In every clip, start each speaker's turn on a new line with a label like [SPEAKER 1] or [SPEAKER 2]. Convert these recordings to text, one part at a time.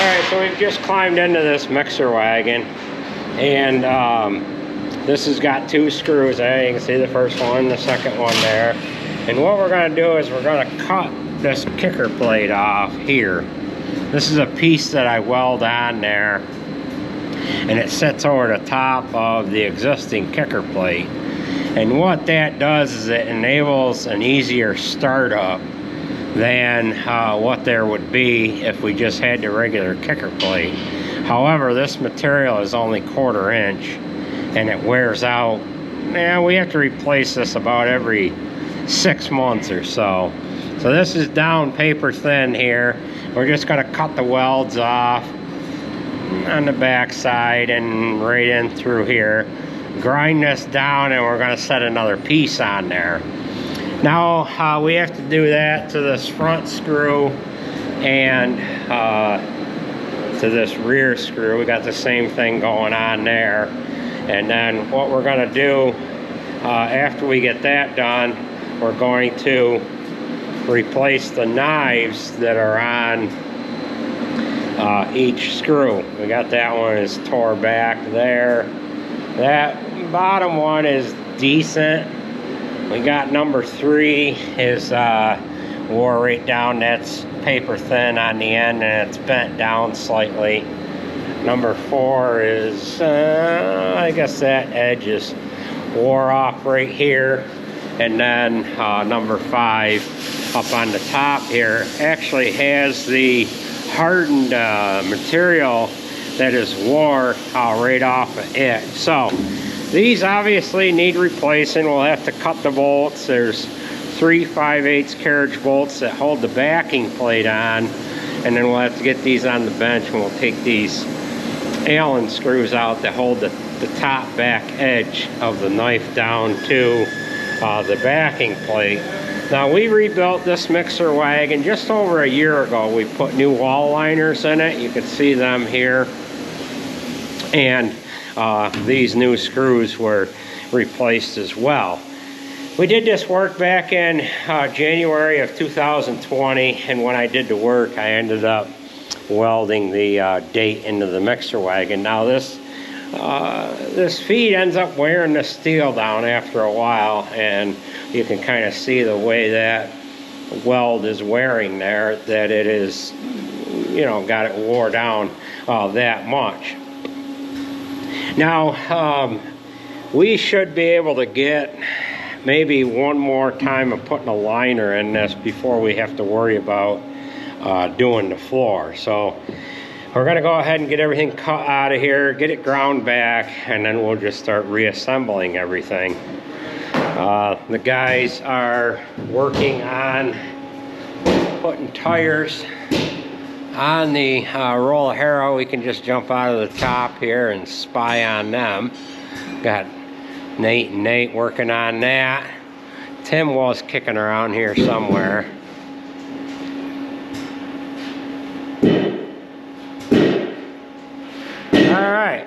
[SPEAKER 1] Alright, so we've just climbed into this mixer wagon, and this has got two screws there. You can see the first one, the second one there. And what we're going to do is we're going to cut this kicker plate off here. This is a piece that I weld on there, and it sits over the top of the existing kicker plate. And what that does is it enables an easier startup than what there would be if we just had the regular kicker plate. However, this material is only 1/4 inch and it wears out. Yeah, we have to replace this about every 6 months or so. So this is down paper thin here. We're just going to cut the welds off on the back side and right in through here. Grind this down, and we're going to set another piece on there. Now we have to do that to this front screw and to this rear screw. We got the same thing going on there. And then what we're going to do after we get that done, we're going to replace the knives that are on each screw. We got that one is tore back there. That bottom one is decent. We got number 3 is wore right down. That's paper thin on the end and it's bent down slightly. Number 4 is I guess that edge is wore off right here. And then number 5 up on the top here actually has the hardened material that is wore right off of it. So these obviously need replacing. We'll have to cut the bolts. There's 3 5/8 carriage bolts that hold the backing plate on, and then we'll have to get these on the bench, and we'll take these Allen screws out that hold the top back edge of the knife down to the backing plate. Now, we rebuilt this mixer wagon just over a year ago. We put new wall liners in it. You can see them here. And these new screws were replaced as well. We did this work back in January of 2020, and when I did the work, I ended up welding the date into the mixer wagon. Now this feed ends up wearing the steel down after a while, and you can kind of see the way that weld is wearing there, that it is, you know, got it wore down that much. Now, we should be able to get maybe one more time of putting a liner in this before we have to worry about doing the floor. So we're going to go ahead and get everything cut out of here, get it ground back, and then we'll just start reassembling everything. The guys are working on putting tires on the roll of harrow. We can just jump out of the top here and spy on them. Got Nate and Nate working on that. Tim was kicking around here somewhere. All right.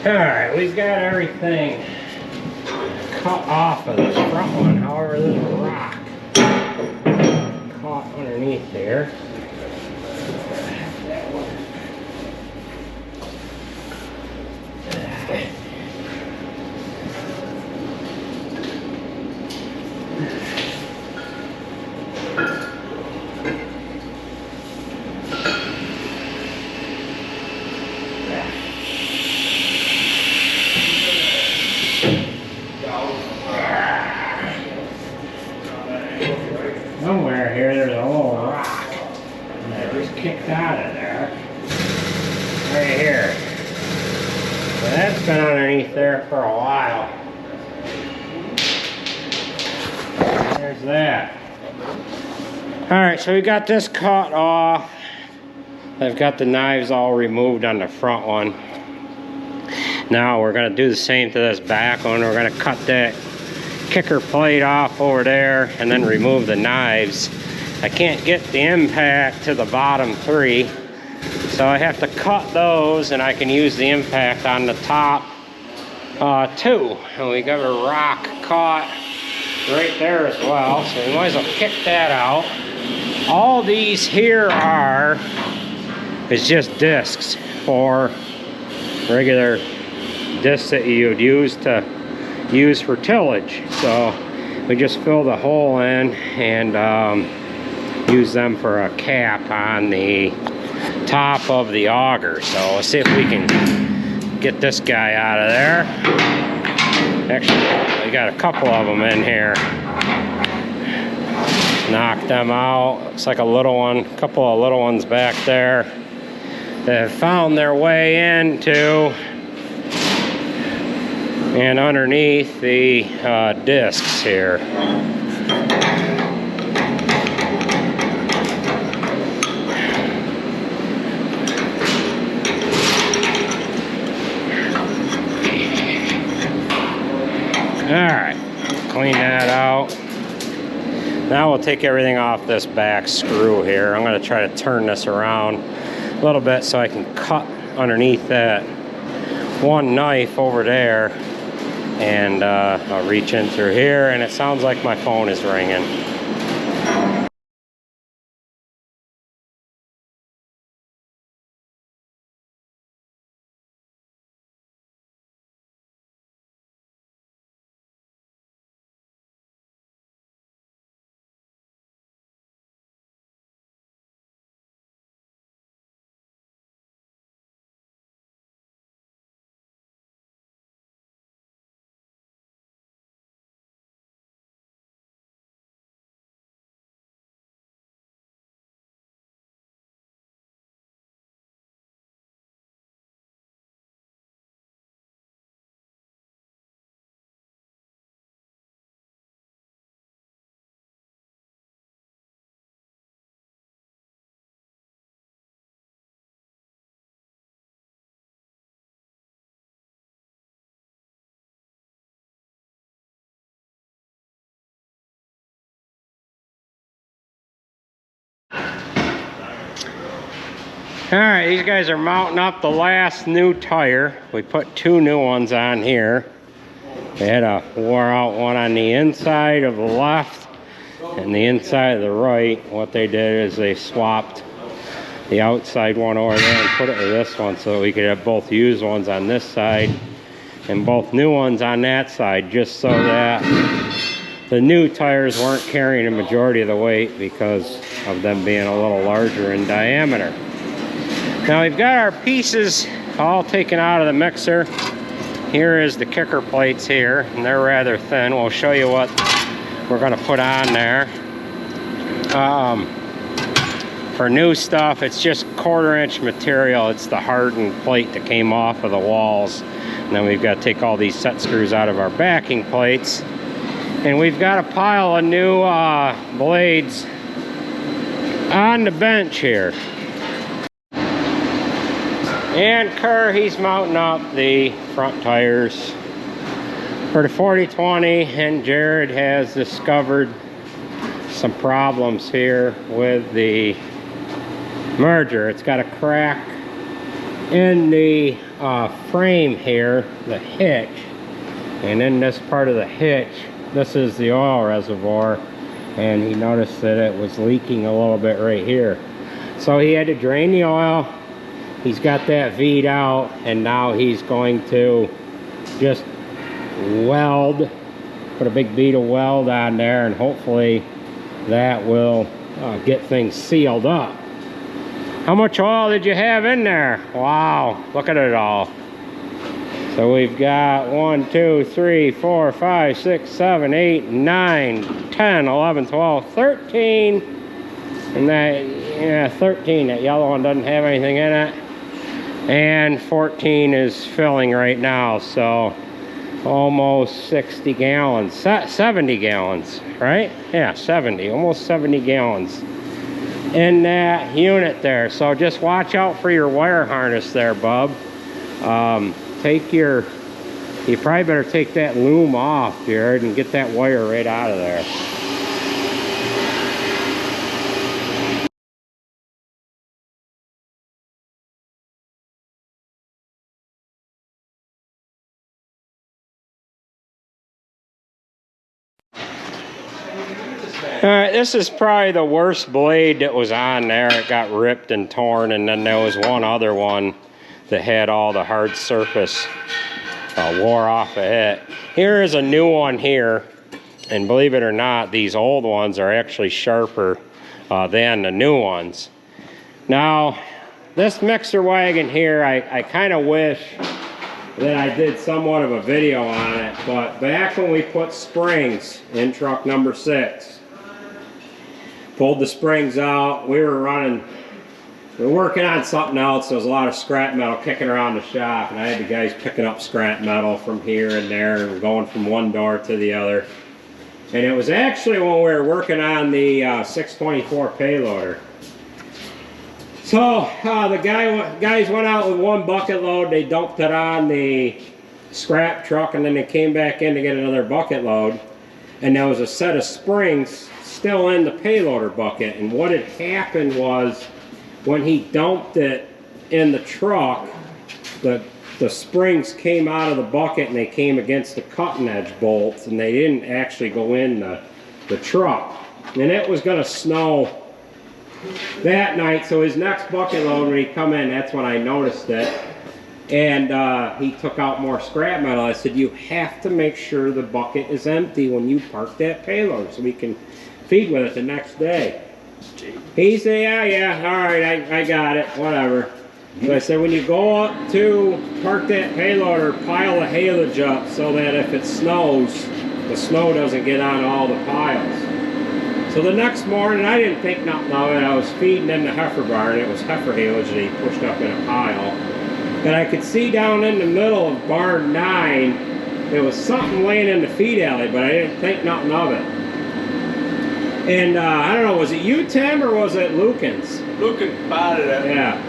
[SPEAKER 1] Alright, we've got everything cut off of this front one. However, there's a rock caught underneath there. out of there. Right here. So that's been underneath there for a while. There's that. Alright, so we got this cut off. I've got the knives all removed on the front one. Now we're going to do the same to this back one. We're going to cut that kicker plate off over there and then remove the knives. I can't get the impact to the bottom three, so I have to cut those, and I can use the impact on the top two. And we got a rock caught right there as well, so we might as well kick that out. All these here is just discs for regular discs that you would use for tillage. So we just fill the hole in and use them for a cap on the top of the auger. So let's see if we can get this guy out of there. Actually, we got a couple of them in here. Knock them out. Looks like a little one, a couple of little ones back there that have found their way into and underneath the discs here. Alright, clean that out. Now we'll take everything off this back screw here. I'm going to try to turn this around a little bit so I can cut underneath that one knife over there, and I'll reach in through here, and it sounds like my phone is ringing. Alright, these guys are mounting up the last new tire. We put two new ones on here. They had a wore out one on the inside of the left and the inside of the right. What they did is they swapped the outside one over there and put it with this one so that we could have both used ones on this side and both new ones on that side, just so that the new tires weren't carrying a majority of the weight because of them being a little larger in diameter. Now we've got our pieces all taken out of the mixer. Here is the kicker plates here, and they're rather thin. We'll show you what we're going to put on there. For new stuff, it's just 1/4 inch material. It's the hardened plate that came off of the walls. And then we've got to take all these set screws out of our backing plates. And we've got a pile of new blades on the bench here. And Kerr, he's mounting up the front tires for the 40/20, and Jared has discovered some problems here with the merger. It's got a crack in the frame here, the hitch, and in this part of the hitch, this is the oil reservoir, and he noticed that it was leaking a little bit right here. So he had to drain the oil. He's got that V'd out, and now he's going to just weld, put a big bead of weld on there, and hopefully that will get things sealed up. How much oil did you have in there? Wow, look at it all. So we've got 1, 2, 3, 4, 5, 6, 7, 8, 9, 10, 11, 12, 13, and that yeah, 13. That yellow one doesn't have anything in it. And 14 is filling right now, so almost 60 gallons, 70 gallons, right? Yeah, 70, almost 70 gallons in that unit there. So just watch out for your wire harness there, bub. You probably better take that loom off, Jared, and get that wire right out of there. Alright, this is probably the worst blade that was on there. It got ripped and torn, and then there was one other one that had all the hard surface wore off of it. Here is a new one here, and believe it or not, these old ones are actually sharper than the new ones. Now, this mixer wagon here, I kind of wish that I did somewhat of a video on it, but back when we put springs in truck number 6, pulled the springs out, we were working on something else. There was a lot of scrap metal kicking around the shop, and I had the guys picking up scrap metal from here and there and going from one door to the other. And it was actually when we were working on the 624 payloader. So the guys went out with one bucket load, they dumped it on the scrap truck, and then they came back in to get another bucket load. And there was a set of springs still in the payloader bucket, and what had happened was when he dumped it in the truck, the springs came out of the bucket and they came against the cutting edge bolts, and they didn't actually go in the truck. And it was going to snow that night, so his next bucket load, when he come in, that's when I noticed it. And he took out more scrap metal. I said, you have to make sure the bucket is empty when you park that payload so we can feed with it the next day. He said, yeah, all right, I got it, whatever. So I said, when you go up to park that payloader, pile the haylage up so that if it snows, the snow doesn't get on all the piles. So the next morning, I didn't think nothing of it. I was feeding in the heifer barn. It was heifer haylage that he pushed up in a pile. And I could see down in the middle of barn 9, there was something laying in the feed alley, but I didn't think nothing of it. And I don't know, was it you, Tim, or was it Lukens?
[SPEAKER 2] Lukens spotted it.
[SPEAKER 1] Yeah.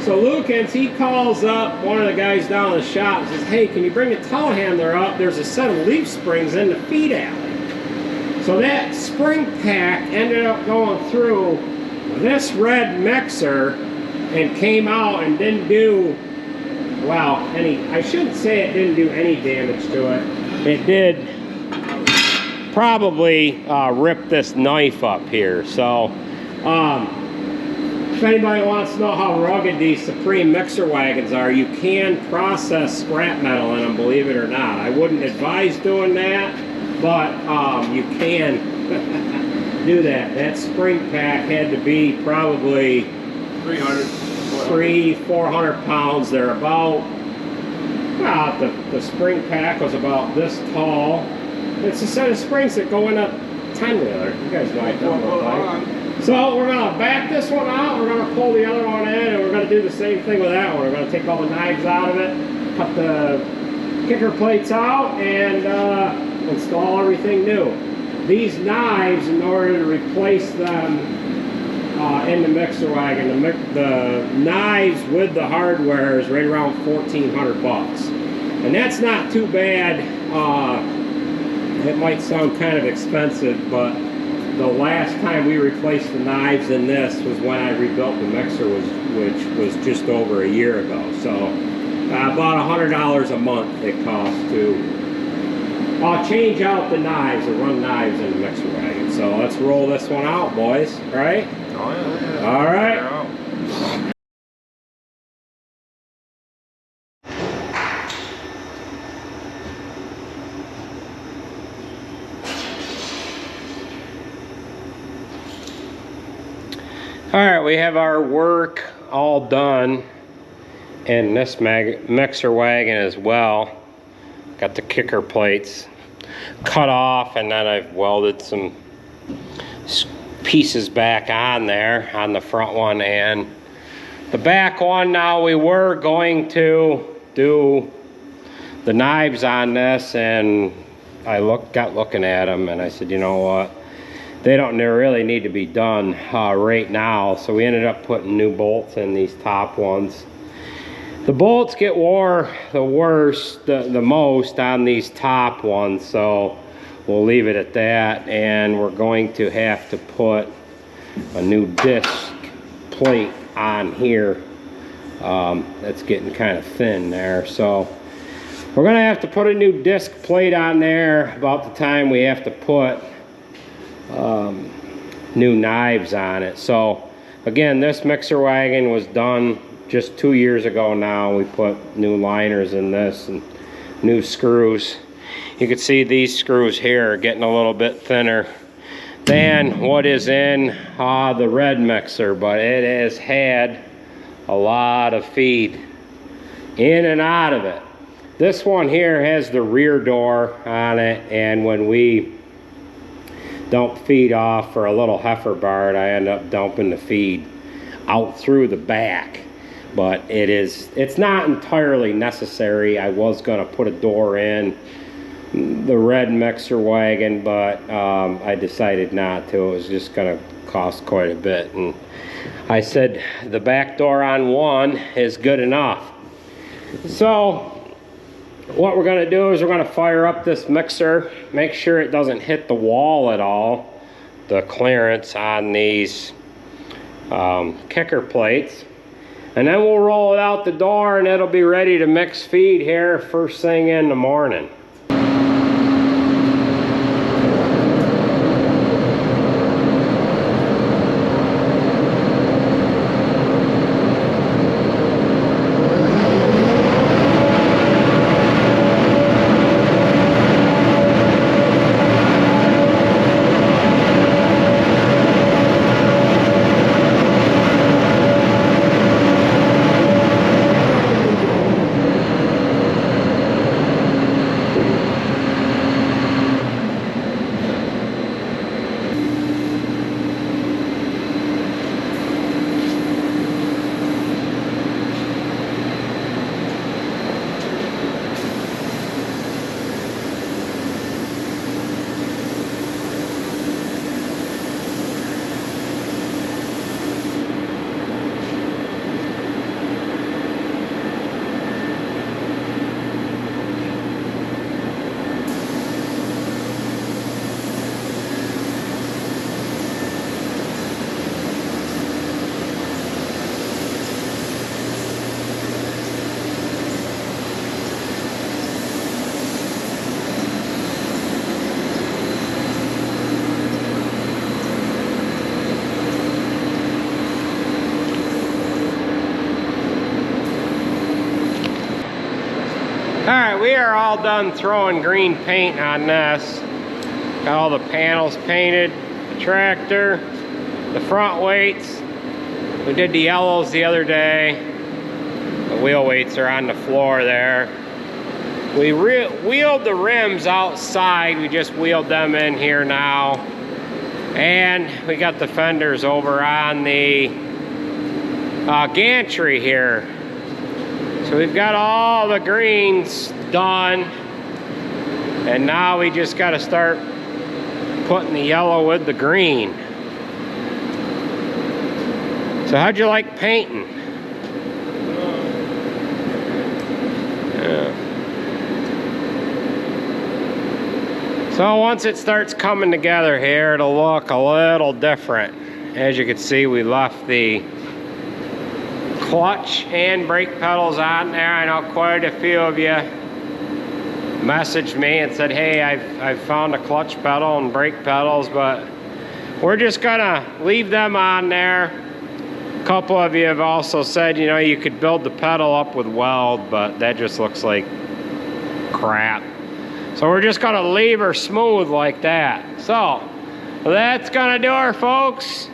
[SPEAKER 1] So Lukens, he calls up one of the guys down in the shop and says, hey, can you bring the telehandler up? There's a set of leaf springs in the feed alley. So that spring pack ended up going through this red mixer and came out and didn't do, well, I shouldn't say it didn't do any damage to it. It did probably rip this knife up here. So if anybody wants to know how rugged these Supreme mixer wagons are, you can process scrap metal in them, believe it or not. I wouldn't advise doing that, but you can do that. That spring pack had to be probably 300-400 pounds. They're about, well, the spring pack was about this tall. It's a set of springs that go in a 10-wheeler. You guys know what that looks like. So we're going to back this one out, we're going to pull the other one in, and we're going to do the same thing with that one. We're going to take all the knives out of it, cut the kicker plates out, and install everything new. These knives, in order to replace them in the mixer wagon, the knives with the hardware is right around $1,400. And that's not too bad. It might sound kind of expensive, but the last time we replaced the knives in this was when I rebuilt the mixer, which was just over a year ago. So about $100 a month it costs to change out the knives or run knives in the mixer wagon. So let's roll this one out, boys. All right?
[SPEAKER 2] Oh, yeah.
[SPEAKER 1] All right.
[SPEAKER 2] Yeah.
[SPEAKER 1] All right, we have our work all done in this mixer wagon as well. Got the kicker plates cut off, and then I've welded some pieces back on there on the front one and the back one. Now we were going to do the knives on this, and I got looking at them and I said, you know what, they don't really need to be done right now. So we ended up putting new bolts in these top ones. The bolts get wore the worst, the most on these top ones, so we'll leave it at that. And we're going to have to put a new disc plate on here. That's getting kind of thin there, so we're gonna have to put a new disc plate on there about the time we have to put new knives on it. So again, this mixer wagon was done just 2 years ago now. We put new liners in this and new screws. You can see these screws here are getting a little bit thinner than what is in the red mixer, but it has had a lot of feed in and out of it. This one here has the rear door on it, and when we dump feed off for a little heifer barred, I end up dumping the feed out through the back. But it's not entirely necessary. I was gonna put a door in the red mixer wagon, but I decided not to. It was just gonna cost quite a bit, and I said the back door on one is good enough. So what we're gonna do is we're gonna fire up this mixer, make sure it doesn't hit the wall at all, the clearance on these kicker plates, and then we'll roll it out the door and it'll be ready to mix feed here first thing in the morning. Alright, we are all done throwing green paint on this. Got all the panels painted, the tractor, the front weights. We did the yellows the other day. The wheel weights are on the floor there. We wheeled the rims outside. We just wheeled them in here now. And we got the fenders over on the gantry here. So we've got all the greens done, and now we just got to start putting the yellow with the green. So how'd you like painting? Yeah. So once it starts coming together here, it'll look a little different. As you can see, we left the clutch and brake pedals on there. I know quite a few of you messaged me and said, hey, I've found a clutch pedal and brake pedals, but we're just gonna leave them on there. A couple of you have also said, you know, you could build the pedal up with weld, but that just looks like crap. So we're just gonna leave her smooth like that. So that's gonna do her, folks.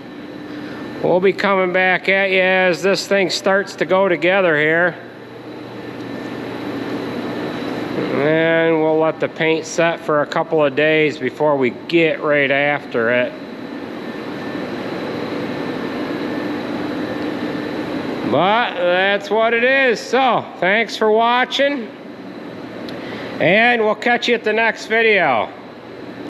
[SPEAKER 1] We'll be coming back at you as this thing starts to go together here. And we'll let the paint set for a couple of days before we get right after it. But that's what it is. So, thanks for watching. And we'll catch you at the next video.